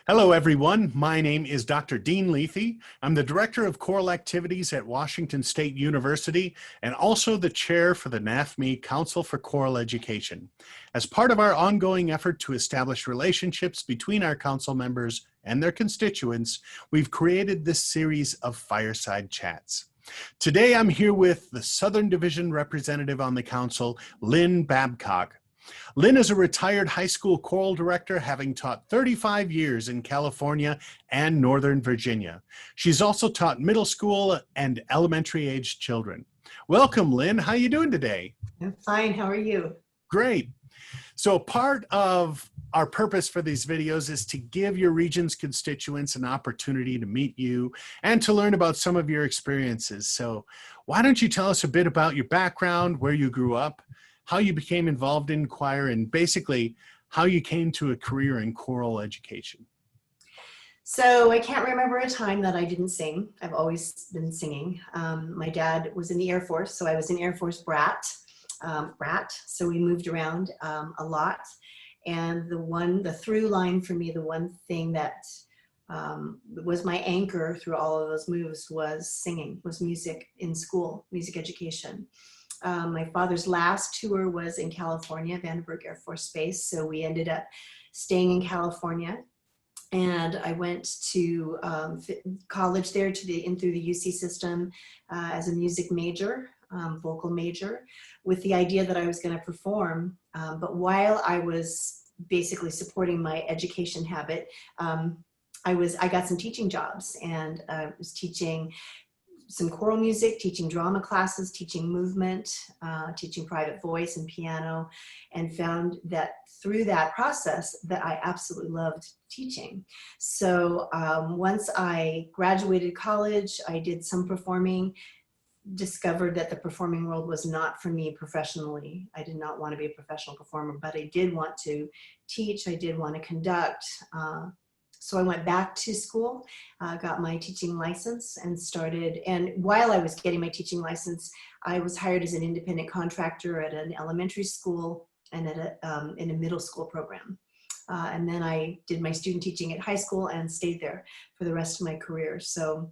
Hello, everyone. My name is Dr. Dean Luethi. I'm the Director of Choral Activities at Washington State University and also the Chair for the NAFME Council for Choral Education. As part of our ongoing effort to establish relationships between our council members and their constituents, we've created this series of Fireside Chats. Today, I'm here with the Southern Division representative on the council, Lynne Babcock. Lynne is a retired high school choral director, having taught 35 years in California and Northern Virginia. She's also taught middle school and elementary age children. Welcome, Lynne. How are you doing today? I'm fine. How are you? Great. So part of our purpose for these videos is to give your region's constituents an opportunity to meet you and to learn about some of your experiences. So why don't you tell us a bit about your background, where you grew up, how you became involved in choir, and basically how you came to a career in choral education. So I can't remember a time that I didn't sing. I've always been singing. My dad was in the Air Force, so I was an Air Force brat. So we moved around a lot. And the through line for me, the one thing that was my anchor through all of those moves was singing, was music in school, music education. My father's last tour was in California, Vandenberg Air Force Base, so we ended up staying in California. And I went to college there through the UC system as a music major, vocal major, with the idea that I was going to perform. But while I was basically supporting my education habit, I got some teaching jobs, and I was teaching some choral music, teaching drama classes, teaching movement, teaching private voice and piano, and found that through that process that I absolutely loved teaching. So once I graduated college, I did some performing, discovered that the performing world was not for me professionally. I did not want to be a professional performer, but I did want to teach, I did want to conduct. So I went back to school, got my teaching license and started, and while I was getting my teaching license, I was hired as an independent contractor at an elementary school and at in a middle school program. And then I did my student teaching at high school and stayed there for the rest of my career. So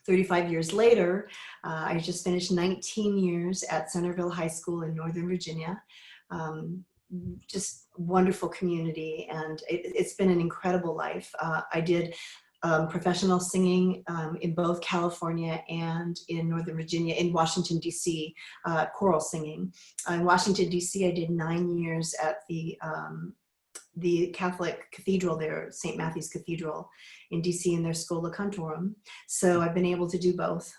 35 years later, I just finished 19 years at Centerville High School in Northern Virginia. Just wonderful community, and it's been an incredible life. I did professional singing in both California and in Northern Virginia, in Washington, D.C., choral singing. In Washington, D.C., I did 9 years at the Catholic cathedral there, St. Matthew's Cathedral in DC, in their Schola Cantorum. So I've been able to do both,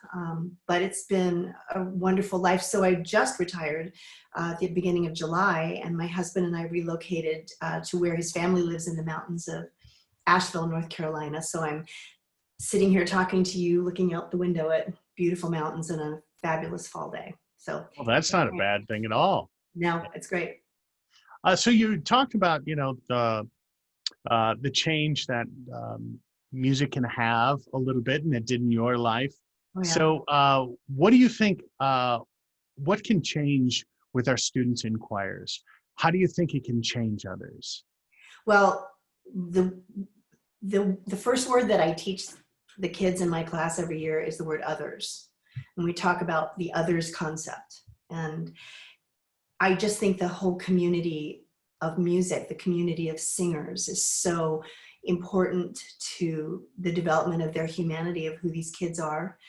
but it's been a wonderful life. So I just retired at the beginning of July, and my husband and I relocated to where his family lives in the mountains of Asheville, North Carolina. So I'm sitting here talking to you, looking out the window at beautiful mountains and a fabulous fall day. So Well, that's not a bad thing at all. No, it's great. So you talked about, the change that music can have a little bit, and it did in your life. Oh, yeah. So what do you think, what can change with our students in choirs? How do you think it can change others? Well, the first word that I teach the kids in my class every year is the word others. And we talk about the others concept. And I just think the whole community of music, the community of singers, is so important to the development of their humanity, of who these kids are.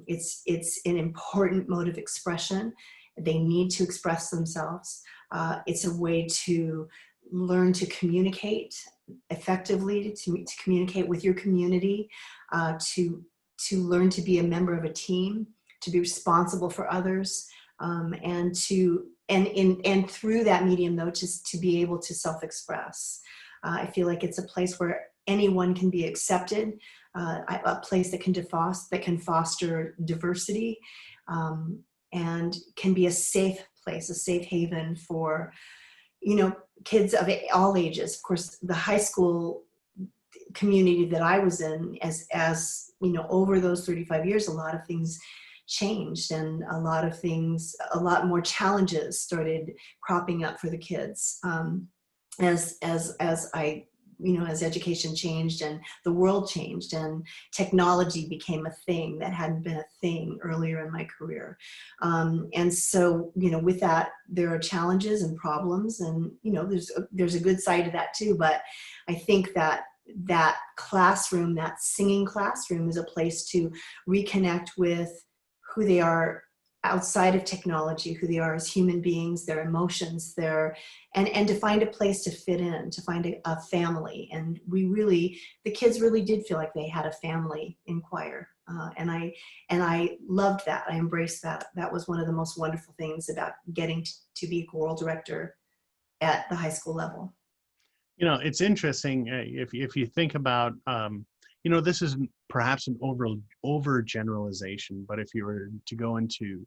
It's an important mode of expression. They need to express themselves. It's a way to learn to communicate effectively, to communicate with your community, to learn to be a member of a team, to be responsible for others, and through that medium, though, just to be able to self-express. I feel like it's a place where anyone can be accepted, a place that can foster diversity, and can be a safe place, a safe haven for, kids of all ages. Of course, the high school community that I was in, as over those 35 years, a lot of things changed, and a lot more challenges started cropping up for the kids as I as education changed and the world changed and technology became a thing that hadn't been a thing earlier in my career. And so, with that, there are challenges and problems, and, there's a good side to that too. But I think that classroom, that singing classroom, is a place to reconnect with who they are outside of technology, who they are as human beings, their emotions, and to find a place to fit in, to find a family. And the kids really did feel like they had a family in choir. And I loved that. I embraced that. That was one of the most wonderful things about getting to be a choral director at the high school level. It's interesting if you think about, this is perhaps an overgeneralization, but if you were to go into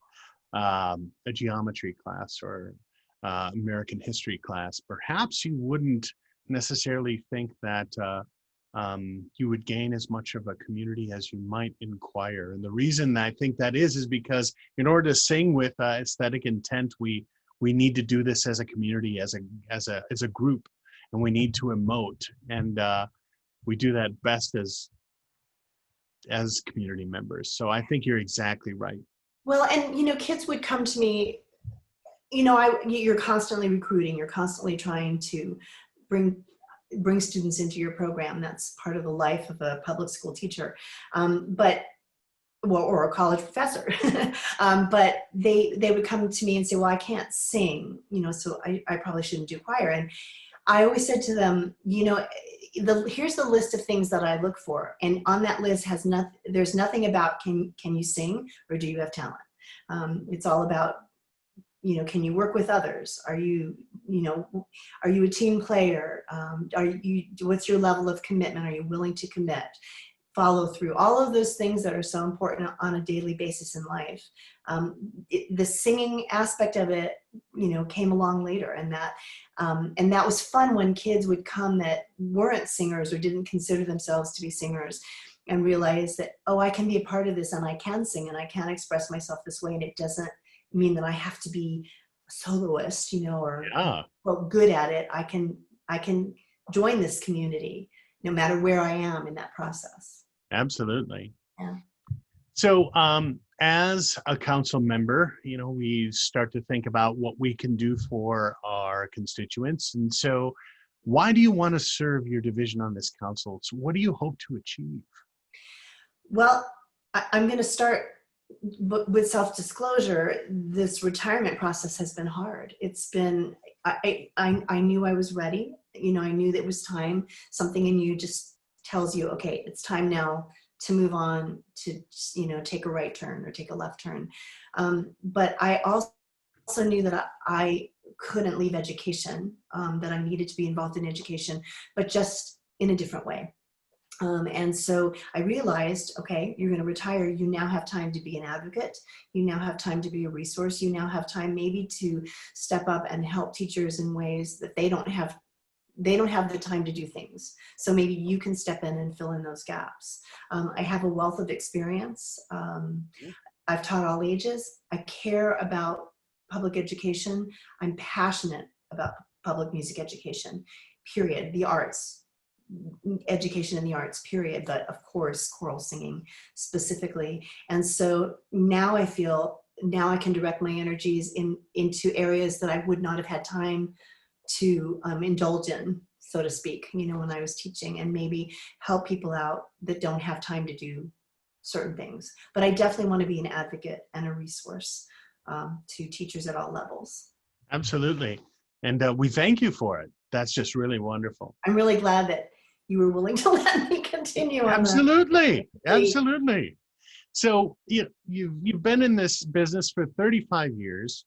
a geometry class or American history class, perhaps you wouldn't necessarily think that you would gain as much of a community as you might in choir. And the reason I think that is because in order to sing with aesthetic intent, we need to do this as a community, as a group. And we need to emote, and we do that best as community members. So I think you're exactly right. Well, and kids would come to me. You're constantly recruiting. You're constantly trying to bring students into your program. That's part of the life of a public school teacher, or a college professor. But they would come to me and say, "Well, I can't sing, so I probably shouldn't do choir." And I always said to them, here's the list of things that I look for. And on that list there's nothing about can you sing or do you have talent? It's all about, can you work with others? Are you a team player? What's your level of commitment? Are you willing to commit? Follow through, all of those things that are so important on a daily basis in life. The singing aspect of it, came along later, and that was fun when kids would come that weren't singers or didn't consider themselves to be singers, and realize that, oh, I can be a part of this, and I can sing, and I can express myself this way, and it doesn't mean that I have to be a soloist, or good at it. I can join this community no matter where I am in that process. Absolutely. Yeah. So as a council member, we start to think about what we can do for our constituents. And so why do you want to serve your division on this council? So what do you hope to achieve? Well, I'm going to start with self-disclosure. This retirement process has been hard. It's been, I knew I was ready. I knew that it was time. Something in you just tells you, okay, it's time now to move on, to take a right turn or take a left turn. But I also knew that I couldn't leave education, that I needed to be involved in education, but just in a different way. And so I realized, okay, you're going to retire. You now have time to be an advocate. You now have time to be a resource. You now have time maybe to step up and help teachers in ways that they don't have the time to do things. So maybe you can step in and fill in those gaps. I have a wealth of experience. I've taught all ages. I care about public education. I'm passionate about public music education, period. The arts, education in the arts, period. But of course, choral singing specifically. And so now I feel, now I can direct my energies into areas that I would not have had time to indulge in, so to speak, when I was teaching, and maybe help people out that don't have time to do certain things. But I definitely want to be an advocate and a resource to teachers at all levels. Absolutely. And we thank you for it. That's just really wonderful. I'm really glad that you were willing to let me continue on Absolutely. Absolutely. So you've been in this business for 35 years.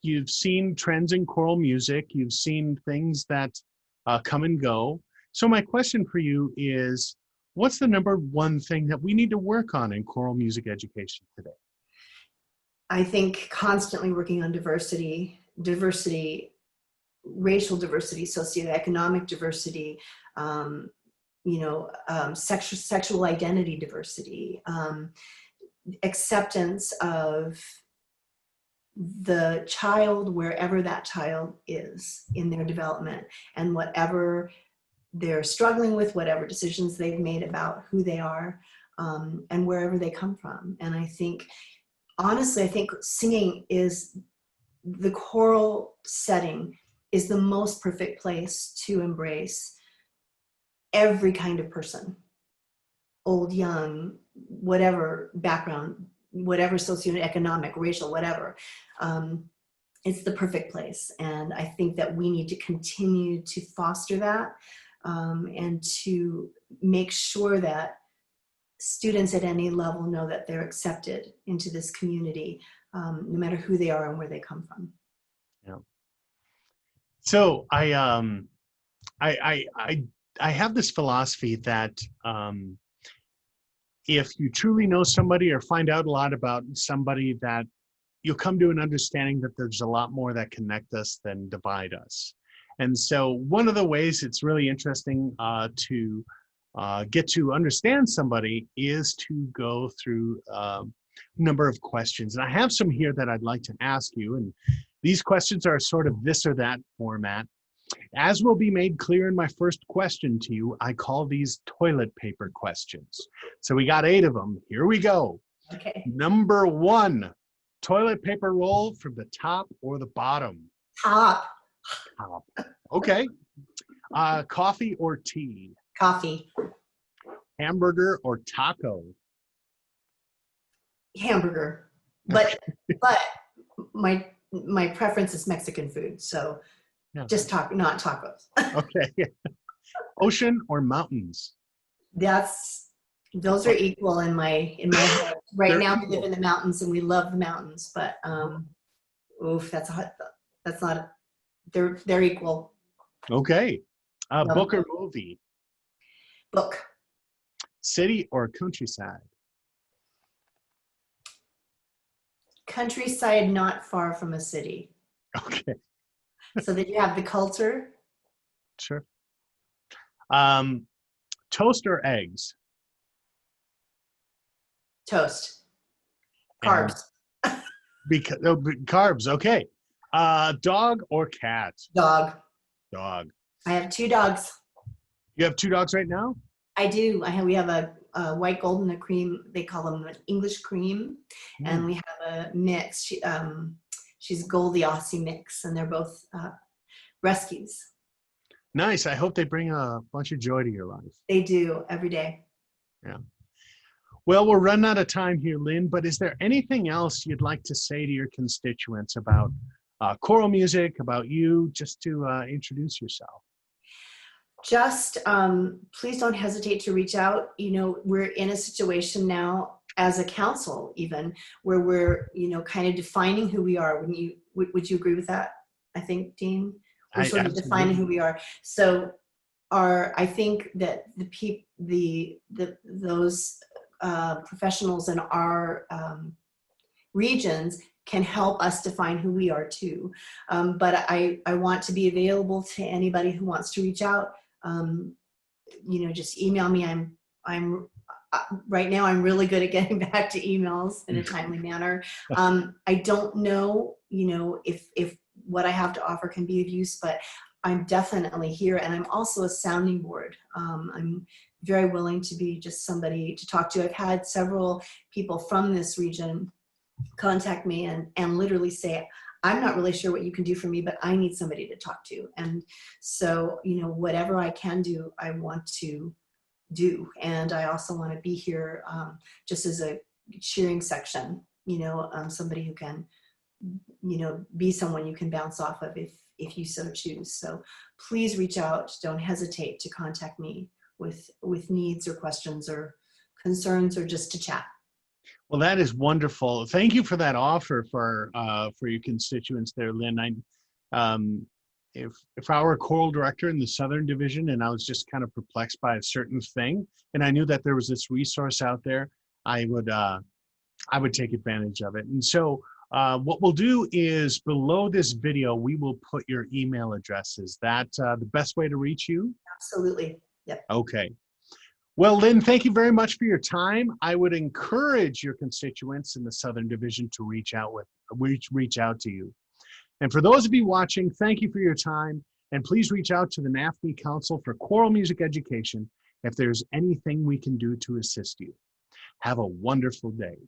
You've seen trends in choral music. You've seen things that come and go. So my question for you is, what's the number one thing that we need to work on in choral music education today? I think constantly working on diversity, racial diversity, socioeconomic diversity, sexual identity diversity, acceptance of the child wherever that child is in their development, and whatever they're struggling with, whatever decisions they've made about who they are, and wherever they come from. And I think, honestly, I think singing is, the choral setting is the most perfect place to embrace every kind of person, old, young, whatever background, whatever socioeconomic, racial, whatever. It's the perfect place. And I think that we need to continue to foster that, and to make sure that students at any level know that they're accepted into this community, no matter who they are and where they come from. Yeah. So I have this philosophy that if you truly know somebody or find out a lot about somebody, that you'll come to an understanding that there's a lot more that connect us than divide us. And so one of the ways it's really interesting to get to understand somebody is to go through a number of questions. And I have some here that I'd like to ask you. And these questions are sort of this or that format. As will be made clear in my first question to you, I call these toilet paper questions. So we got 8 of them. Here we go. Okay. Number 1, toilet paper roll from the top or the bottom? Top. Top. Okay. Coffee or tea? Coffee. Hamburger or taco? Hamburger. But my preference is Mexican food, so Yeah. just not tacos. Okay. Ocean or mountains? Those are equal in my head. Right They're now we equal. live in the mountains and we love the mountains, but oof, that's not, they're equal. Okay. Love Book it. or movie? Book. City or countryside? Countryside, not far from a city, Okay, so that you have the culture. sure. Toast or eggs? Toast. And Carbs. because carbs, okay. Dog or cat? Dog. Dog. I have 2 dogs. You have 2 dogs right now? I do. We have a white gold and a cream. They call them an English cream, and we have a mix. She's Goldie Aussie mix, and they're both rescues. Nice. I hope they bring a bunch of joy to your life. They do every day. Yeah. Well, we're running out of time here, Lynn, but is there anything else you'd like to say to your constituents about choral music, about you, just to introduce yourself? Just please don't hesitate to reach out. We're in a situation now as a council, even, where we're, kind of defining who we are. Would you agree with that? I think, Dean, we're sort of defining who we are. So I think that those professionals in our regions can help us define who we are too. But I want to be available to anybody who wants to reach out. Just email me. I'm right now, I'm really good at getting back to emails in a timely manner. I don't know, if what I have to offer can be of use, but I'm definitely here. And I'm also a sounding board. I'm very willing to be just somebody to talk to. I've had several people from this region contact me and literally say, I'm not really sure what you can do for me, but I need somebody to talk to. And so, whatever I can do, I want to do. And I also want to be here just as a cheering section, somebody who can, be someone you can bounce off of if you so choose. So please reach out. Don't hesitate to contact me with needs or questions or concerns, or just to chat. Well, that is wonderful. Thank you for that offer for your constituents there, Lynn. If I were a choral director in the Southern Division and I was just kind of perplexed by a certain thing, and I knew that there was this resource out there, I would take advantage of it. And so what we'll do is below this video, we will put your email address. Is that the best way to reach you? Absolutely. Yep. Okay. Well, Lynn, thank you very much for your time. I would encourage your constituents in the Southern Division to reach out to you. And for those of you watching, thank you for your time. And please reach out to the NAFME Council for Choral Music Education if there's anything we can do to assist you. Have a wonderful day.